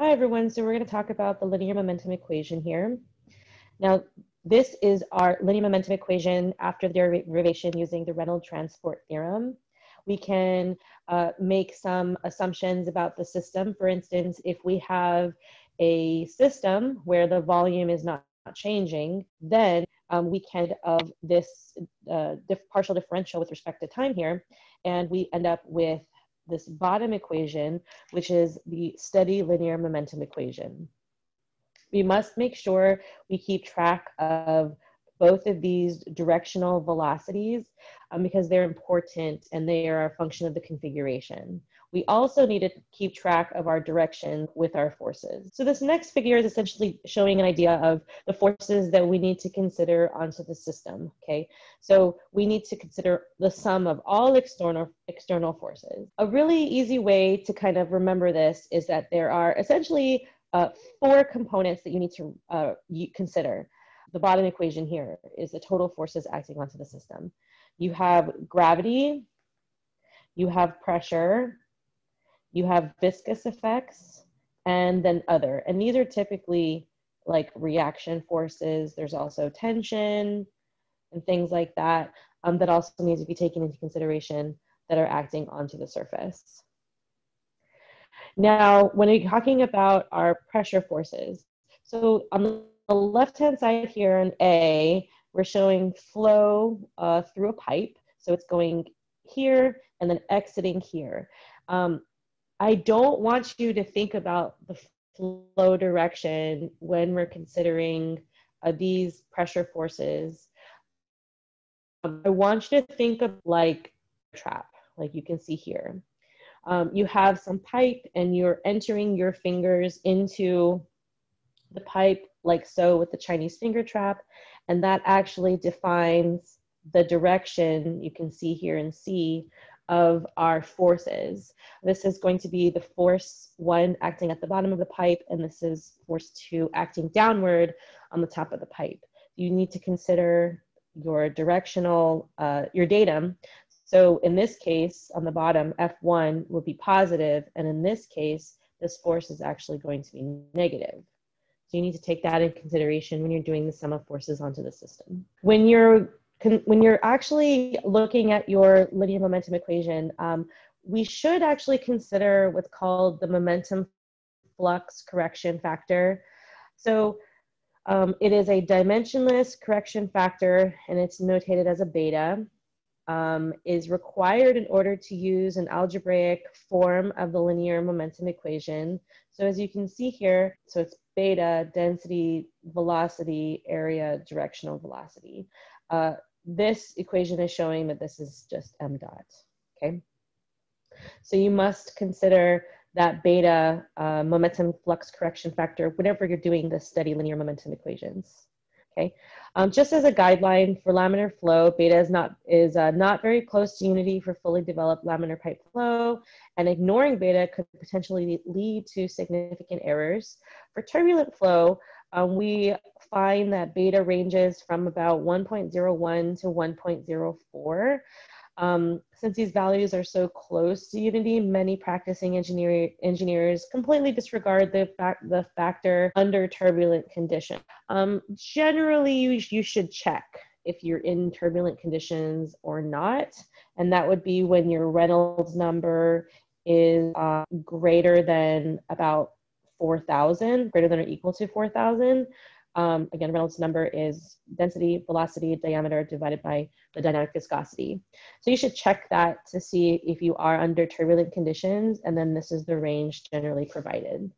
Hi everyone, so we're going to talk about the linear momentum equation here. Now, this is our linear momentum equation after the derivation using the Renal transport theorem. We can make some assumptions about the system. For instance, if we have a system where the volume is not changing, then we can of this partial differential with respect to time here, and we end up with this bottom equation, which is the steady linear momentum equation. We must make sure we keep track of both of these directional velocities because they're important and they are a function of the configuration. We also need to keep track of our direction with our forces. So this next figure is essentially showing an idea of the forces that we need to consider onto the system, okay? So we need to consider the sum of all external forces. A really easy way to kind of remember this is that there are essentially 4 components that you need to consider. The bottom equation here is the total forces acting onto the system. You have gravity, you have pressure, you have viscous effects, and then other. And these are typically like reaction forces. There's also tension and things like that that also need to be taken into consideration that are acting onto the surface. Now, when we're talking about our pressure forces, so on the left-hand side here in A, we're showing flow through a pipe. So it's going here and then exiting here. I don't want you to think about the flow direction when we're considering these pressure forces. I want you to think of like a trap, like you can see here. You have some pipe and you're entering your fingers into the pipe like so with the Chinese finger trap, and that actually defines the direction you can see here in C of our forces. This is going to be the force 1 acting at the bottom of the pipe, and this is force 2 acting downward on the top of the pipe. You need to consider your directional, your datum. So in this case, on the bottom, F1 will be positive, and in this case, this force is actually going to be negative. So you need to take that in consideration when you're doing the sum of forces onto the system. When you're actually looking at your linear momentum equation, we should actually consider what's called the momentum flux correction factor. So it is a dimensionless correction factor, and it's notated as a beta. Is required in order to use an algebraic form of the linear momentum equation. So as you can see here, so it's beta, density, velocity, area, directional velocity. This equation is showing that this is just m dot, okay? So you must consider that beta momentum flux correction factor whenever you're doing the steady linear momentum equations. Okay. Just as a guideline for laminar flow, beta is not very close to unity for fully developed laminar pipe flow, and ignoring beta could potentially lead to significant errors. For turbulent flow, we find that beta ranges from about 1.01 to 1.04. Since these values are so close to unity, many practicing engineers completely disregard the factor under turbulent conditions. Generally, you should check if you're in turbulent conditions or not, and that would be when your Reynolds number is greater than about 4,000, greater than or equal to 4,000. Again, Reynolds number is density, velocity, diameter divided by the dynamic viscosity. So you should check that to see if you are under turbulent conditions, and then this is the range generally provided.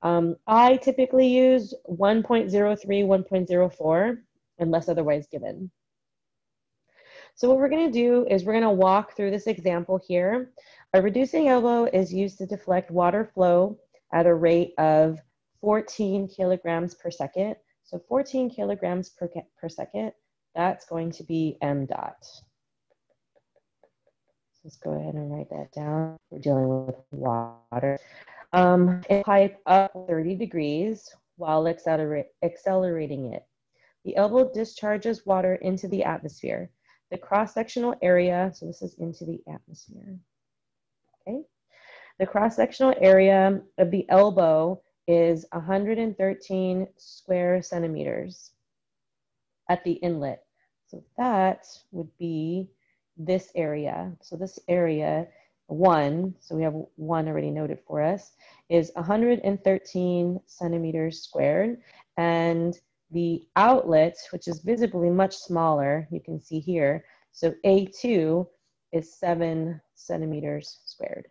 I typically use 1.03, 1.04, unless otherwise given. So what we're going to do is we're going to walk through this example here. A reducing elbow is used to deflect water flow at a rate of 14 kilograms per second. So 14 kilograms per second, that's going to be m dot. So let's go ahead and write that down. We're dealing with water. A pipe up 30 degrees while accelerating it. The elbow discharges water into the atmosphere. The cross-sectional area, so this is into the atmosphere, okay? The cross-sectional area of the elbow is 113 square centimeters at the inlet. So that would be this area. So this area, 1, so we have 1 already noted for us, is 113 centimeters squared. And the outlet, which is visibly much smaller, you can see here, so A2 is 7 centimeters squared.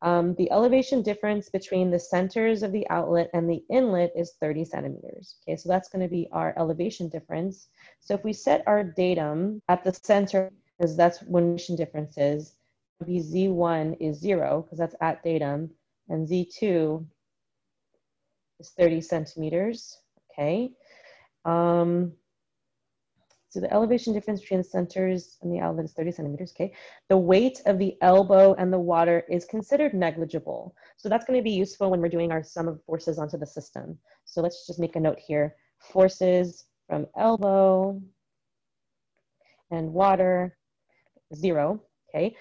The elevation difference between the centers of the outlet and the inlet is 30 centimeters. Okay, so that's going to be our elevation difference. So if we set our datum at the center, because that's when elevation difference is, Z1 is 0, because that's at datum, and Z2 is 30 centimeters. Okay. So the elevation difference between the centers and the outlet is 30 centimeters, okay? The weight of the elbow and the water is considered negligible. So that's going to be useful when we're doing our sum of forces onto the system. So let's just make a note here. Forces from elbow and water, 0, okay?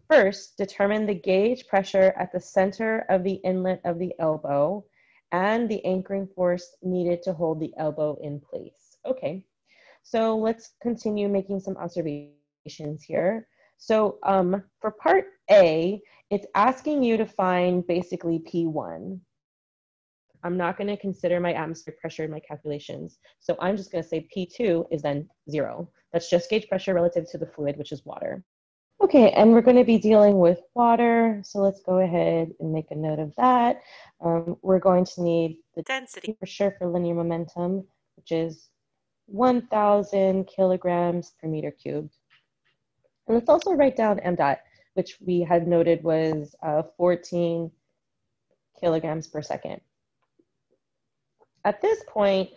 First, determine the gauge pressure at the center of the inlet of the elbow and the anchoring force needed to hold the elbow in place. Okay. So let's continue making some observations here. So for part A, it's asking you to find basically P1. I'm not going to consider my atmospheric pressure in my calculations. So I'm just going to say P2 is then 0. That's just gauge pressure relative to the fluid, which is water. Okay, and we're going to be dealing with water. So let's go ahead and make a note of that. We're going to need the density for sure for linear momentum, which is 1,000 kilograms per meter cubed. And let's also write down m dot, which we had noted was 14 kilograms per second. At this point,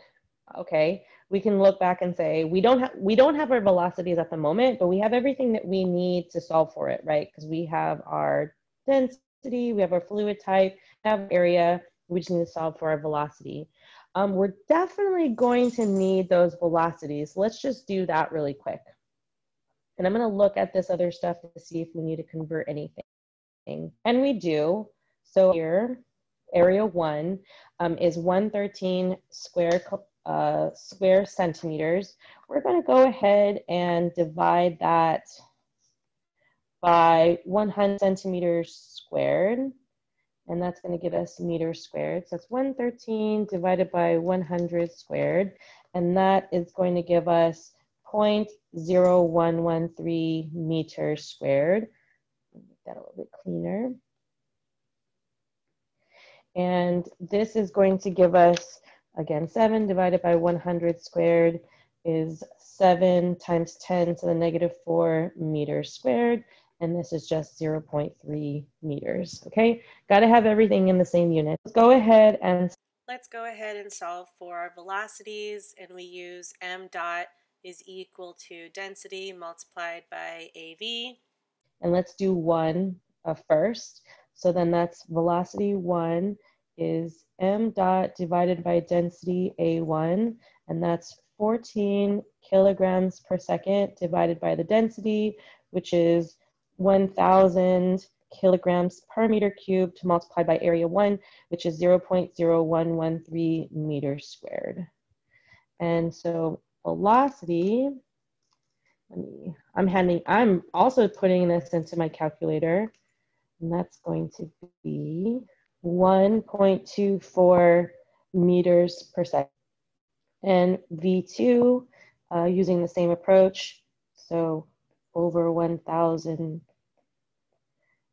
okay, we can look back and say we don't have our velocities at the moment, but we have everything that we need to solve for it, right? Because we have our density, we have our fluid type, we have area, we just need to solve for our velocity. We're definitely going to need those velocities. Let's just do that really quick. And I'm going to look at this other stuff to see if we need to convert anything. And we do. So here, area 1 is 113 square centimeters. We're going to go ahead and divide that by 100 centimeters squared. And that's going to give us meters squared. So that's 113 divided by 100 squared. And that is going to give us 0.0113 meters squared. Make that a little bit cleaner. And this is going to give us, again, 7 divided by 100 squared is 7 times 10 to the negative 4 meters squared. And this is just 0.3 meters, okay? Got to have everything in the same unit. Let's go ahead and solve for our velocities, and we use m dot is equal to density multiplied by AV. And let's do 1 first. So then that's velocity 1 is m dot divided by density A1, and that's 14 kilograms per second divided by the density, which is 1,000 kilograms per meter cubed multiplied by area 1, which is 0.0113 meters squared. And so velocity, I'm also putting this into my calculator, and that's going to be 1.24 meters per second. And V2, using the same approach, so over 1,000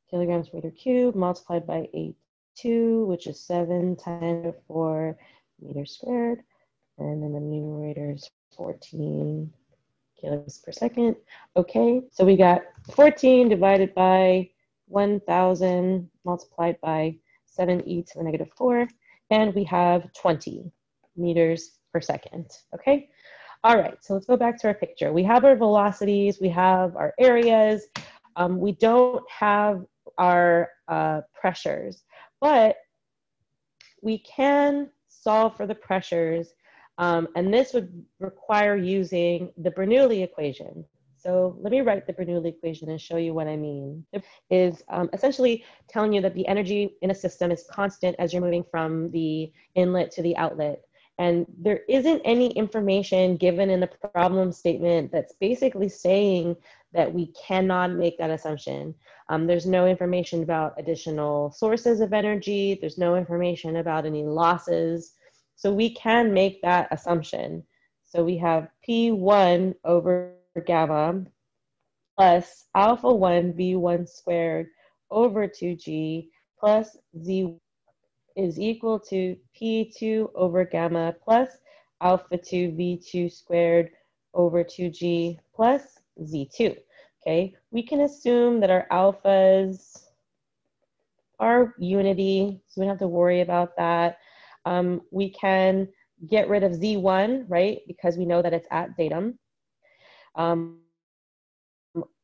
kilograms per meter cubed multiplied by 8.2, which is 7 times 4 meters squared. And then the numerator is 14 kilograms per second. Okay, so we got 14 divided by 1,000 multiplied by 7e to the negative 4. And we have 20 meters per second, okay? All right, so let's go back to our picture. We have our velocities, we have our areas. We don't have our pressures, but we can solve for the pressures, and this would require using the Bernoulli equation. So let me write the Bernoulli equation and show you what I mean. It is essentially telling you that the energy in a system is constant as you're moving from the inlet to the outlet. And there isn't any information given in the problem statement that's basically saying that we cannot make that assumption. There's no information about additional sources of energy. There's no information about any losses. So we can make that assumption. So we have P1 over gamma plus alpha 1 V1 squared over 2G plus Z is equal to P2 over gamma plus alpha 2 V2 squared over 2G plus Z2. Okay, we can assume that our alphas are unity, so we don't have to worry about that. We can get rid of Z1, right, because we know that it's at datum.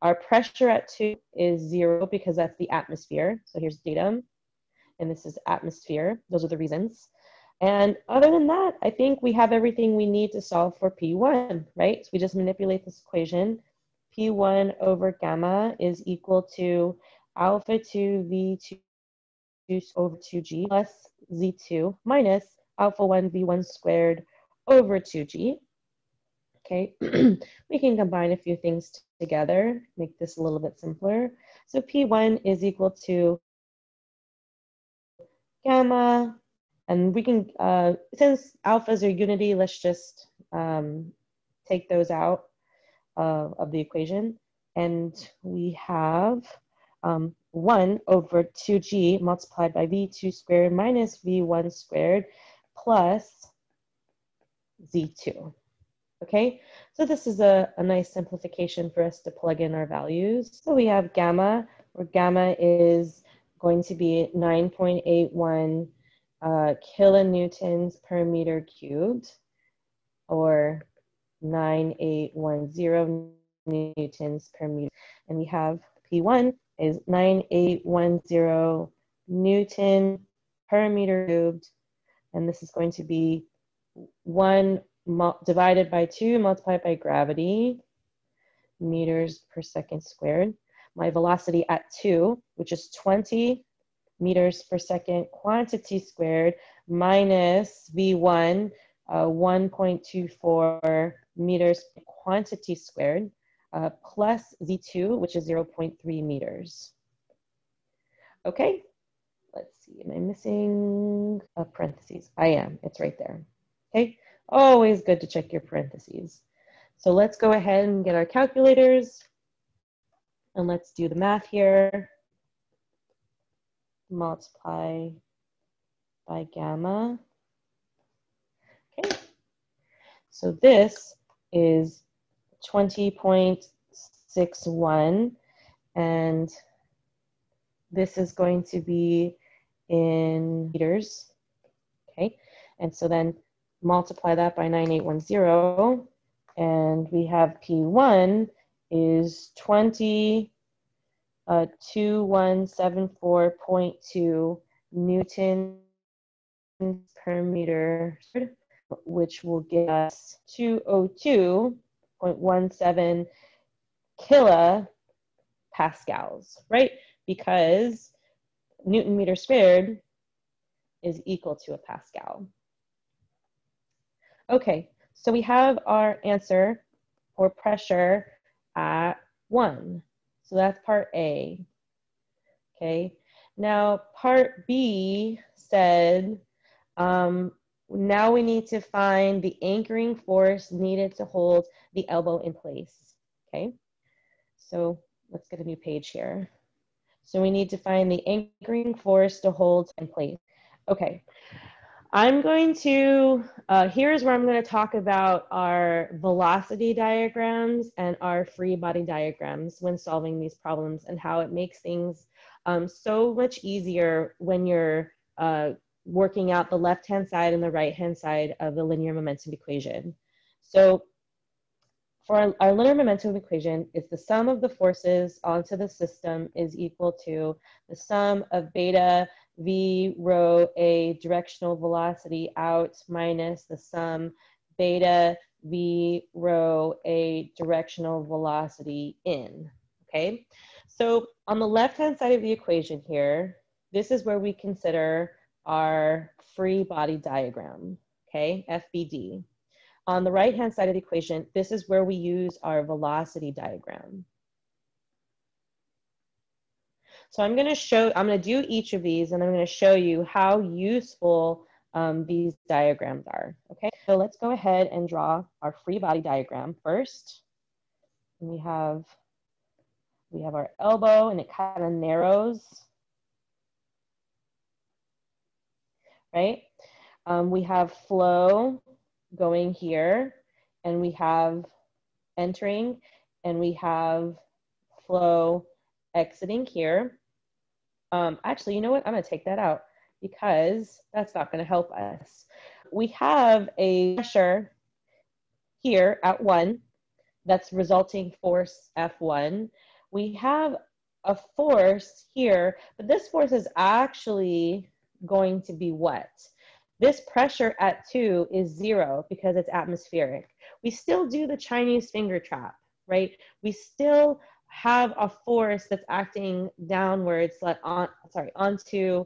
Our pressure at 2 is 0 because that's the atmosphere. So here's datum, and this is atmosphere. Those are the reasons. And other than that, I think we have everything we need to solve for P1, right? So we just manipulate this equation. P1 over gamma is equal to alpha 2 V2 over 2G plus Z2 minus alpha 1 V1 squared over 2G. Okay, we can combine a few things together, make this a little bit simpler. So P1 is equal to gamma, and we can, since alphas are unity, let's just take those out of the equation. And we have 1 over 2G multiplied by V2 squared minus V1 squared plus Z2. Okay, so this is a nice simplification for us to plug in our values. So we have gamma, where gamma is going to be 9.81 kilonewtons per meter cubed, or 9810 newtons per meter. And we have P1 is 9810 Newton per meter cubed, and this is going to be 1 divided by 2 multiplied by gravity, meters per second squared. My velocity at 2, which is 20 meters per second quantity squared, minus V1, 1.24 meters quantity squared, plus Z2, which is 0.3 meters. Okay, let's see, am I missing a parentheses? I am, it's right there. Okay, always good to check your parentheses. So let's go ahead and get our calculators, and let's do the math here. Multiply by gamma. Okay, so this is 20.61, and this is going to be in meters. Okay, and so then multiply that by 9810, and we have P1 is 2174.2 newtons per meter, which will give us 202.17 kilopascals, right? Because Newton meter squared is equal to a Pascal. Okay, so we have our answer for pressure at 1. So that's part A. Okay, now part B said, now we need to find the anchoring force needed to hold the elbow in place. Okay, so let's get a new page here. So we need to find the anchoring force to hold in place. Okay, I'm going to, here's where I'm going to talk about our velocity diagrams and our free body diagrams when solving these problems, and how it makes things so much easier when you're working out the left-hand side and the right-hand side of the linear momentum equation. So for our linear momentum equation, it's the sum of the forces onto the system is equal to the sum of beta v rho a directional velocity out minus the sum beta V rho a directional velocity in, okay? So on the left-hand side of the equation here, this is where we consider our free body diagram, okay, FBD. On the right-hand side of the equation, this is where we use our velocity diagram. So I'm going to do each of these, and I'm going to show you how useful these diagrams are, okay? So let's go ahead and draw our free body diagram first. We have our elbow, and it kind of narrows, right? We have flow going here, and we have entering, and we have flow exiting here. Actually, you know what? I'm going to take that out because that's not going to help us. We have a pressure here at 1, that's resulting force F1. We have a force here, but this force is actually going to be what? This pressure at 2 is 0 because it's atmospheric. We still do the Chinese finger trap, right? We still have a force that's acting downwards, onto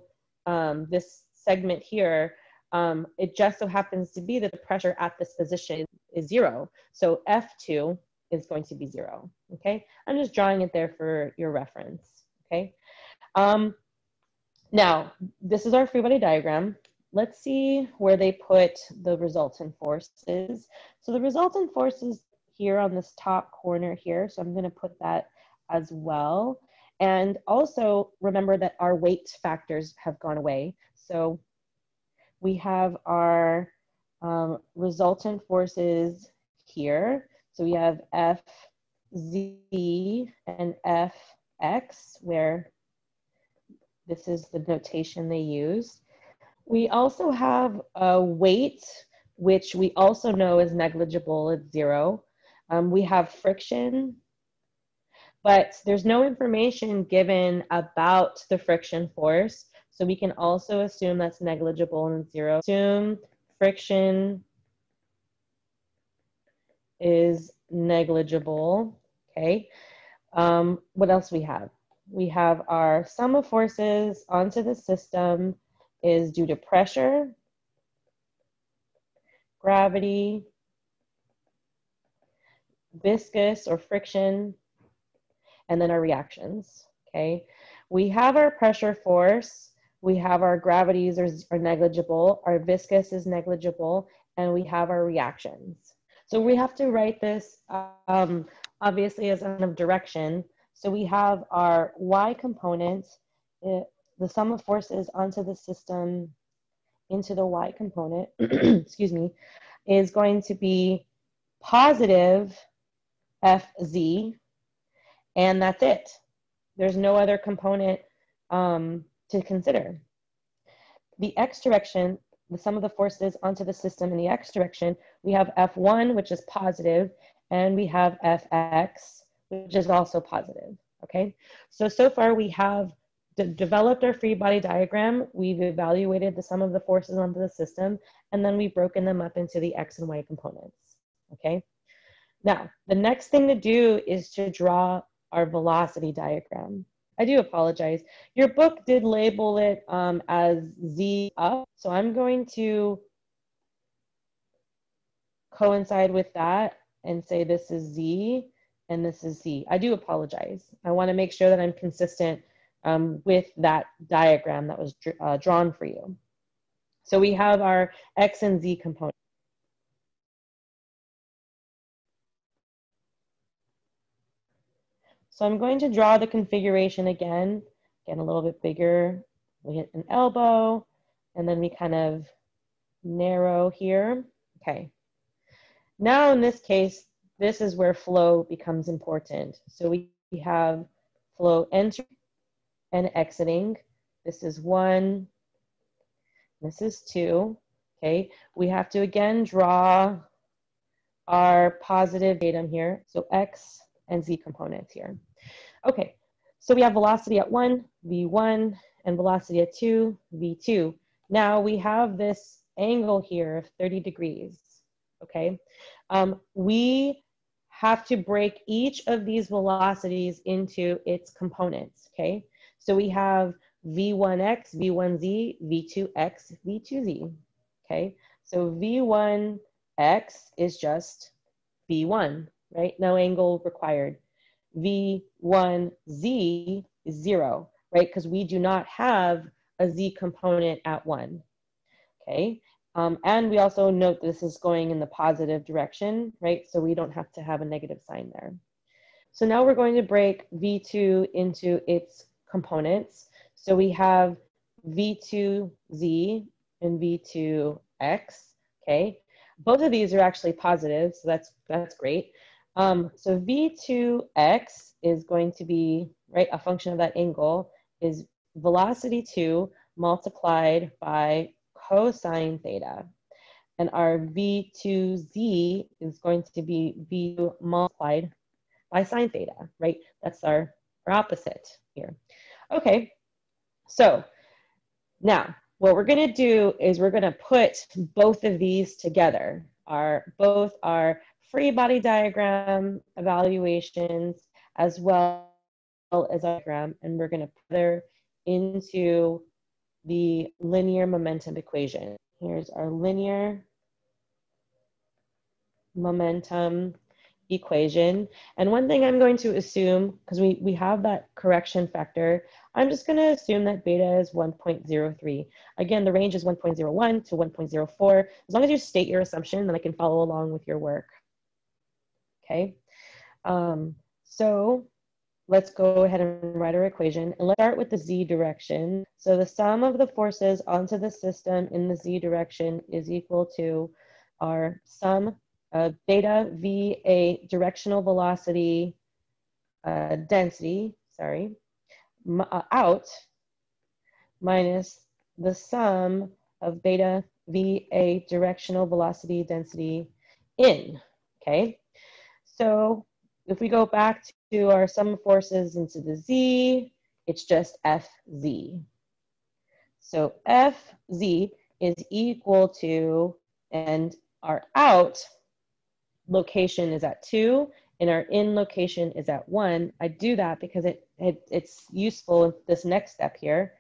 this segment here. It just so happens to be that the pressure at this position is 0. So F2 is going to be 0, okay? I'm just drawing it there for your reference, okay? Now, this is our free body diagram. Let's see where they put the resultant forces. So the resultant forces here on this top corner here, so I'm going to put that as well. And also remember that our weight factors have gone away. So we have our resultant forces here. So we have Fz and Fx, where this is the notation they use. We also have a weight, which we also know is negligible at 0. We have friction, but there's no information given about the friction force. So we can also assume that's negligible and 0. Assume friction is negligible, okay? What else we have? We have our sum of forces onto the system is due to pressure, gravity, viscous or friction, and then our reactions, okay? We have our pressure force, we have our gravities are negligible, our viscous is negligible, and we have our reactions. So we have to write this obviously as a kind of direction. So we have our y component, the sum of forces onto the system into the y component, excuse me, is going to be positive Fz, and that's it. There's no other component to consider. The x direction, the sum of the forces onto the system in the x direction, we have F1, which is positive, and we have Fx, which is also positive, okay? So far we have developed our free body diagram, we've evaluated the sum of the forces onto the system, and then we've broken them up into the x and y components, okay? Now, the next thing to do is to draw our velocity diagram. I do apologize. Your book did label it as Z up, so I'm going to coincide with that and say this is Z and this is Z. I do apologize. I want to make sure that I'm consistent with that diagram that was drawn for you. So we have our X and Z components. So I'm going to draw the configuration again a little bit bigger. We hit an elbow, and then we kind of narrow here. Okay. Now in this case, this is where flow becomes important. So we have flow entering and exiting. This is 1, this is 2. Okay, we have to again draw our positive datum here. So X and Z components here. Okay, so we have velocity at 1, V1, and velocity at 2, V2. Now we have this angle here of 30 degrees. okay? We have to break each of these velocities into its components, okay? So we have v1x, v1z, v2x, v2z, okay? So v1x is just v1, right? No angle required. v1z is 0, right? Because we do not have a z component at 1, okay? And we also note this is going in the positive direction, right? So we don't have to have a negative sign there. So now we're going to break V2 into its components. So we have V2Z and V2X, okay? Both of these are actually positive, so that's great. So V2X is going to be, right, a function of that angle is velocity 2 multiplied by cosine theta. And our V2Z is going to be V2 multiplied by sine theta, right? That's our opposite here. Okay, so now what we're going to do is we're going to put both of these together, both our free body diagram evaluations as well as our diagram, and we're going to put them into the linear momentum equation. Here's our linear momentum equation. And one thing I'm going to assume, because we have that correction factor, I'm just going to assume that beta is 1.03. Again, the range is 1.01 to 1.04. As long as you state your assumption, then I can follow along with your work. Okay, so let's go ahead and write our equation. And let's start with the z direction. So the sum of the forces onto the system in the z direction is equal to our sum of beta v a directional velocity density, out minus the sum of beta v a directional velocity density in, okay? So if we go back to our sum of forces into the z, it's just Fz. So Fz is equal to, and our out location is at 2, and our in location is at 1. I do that because it's useful in this next step here.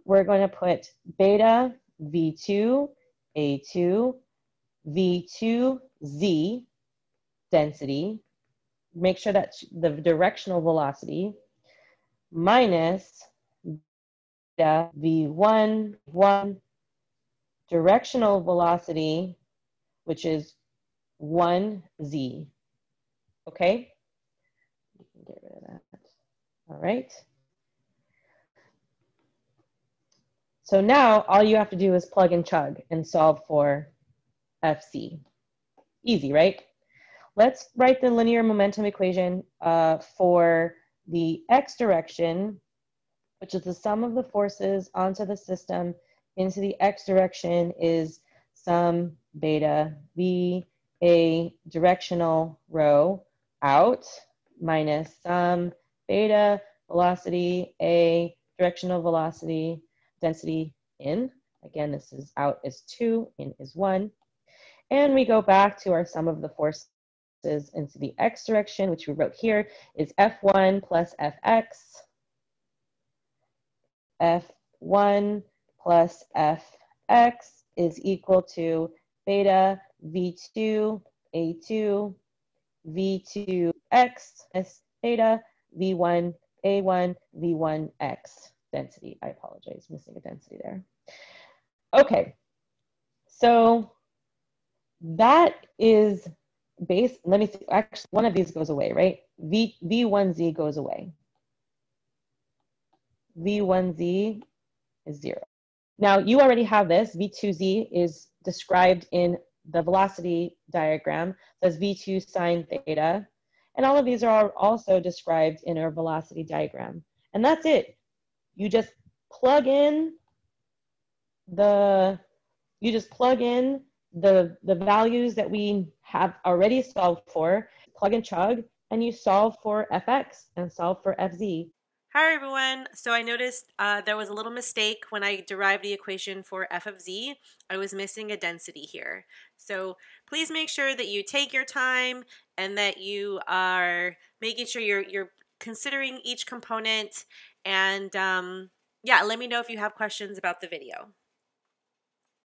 We're going to put beta V2, A2, V2Z density, make sure that the directional velocity minus beta V1 directional velocity, which is 1z. Okay? You can get rid of that. All right. So now all you have to do is plug and chug and solve for Fc. Easy, right? Let's write the linear momentum equation for the x direction, which is the sum of the forces onto the system into the x direction is sum beta v a directional rho out minus sum beta velocity a directional velocity density in. Again, this is out is 2, in is 1. And we go back to our sum of the forces into the x direction, which we wrote here is F1 plus Fx, F1 plus Fx is equal to beta V2 A2 V2x plus beta V1 A1 V1x density. I apologize, missing a density there. Okay, so that is base. Let me see, actually one of these goes away, right? V1z goes away. V1z is 0. Now you already have this. V2z is described in the velocity diagram. It says V2 sine theta. And all of these are also described in our velocity diagram. And that's it. You just plug in the values that we have already solved for, plug and chug, and you solve for Fx and solve for Fz. Hi everyone. So I noticed there was a little mistake when I derived the equation for f of z. I was missing a density here. So please make sure that you take your time and that you are making sure you're considering each component. And yeah, let me know if you have questions about the video.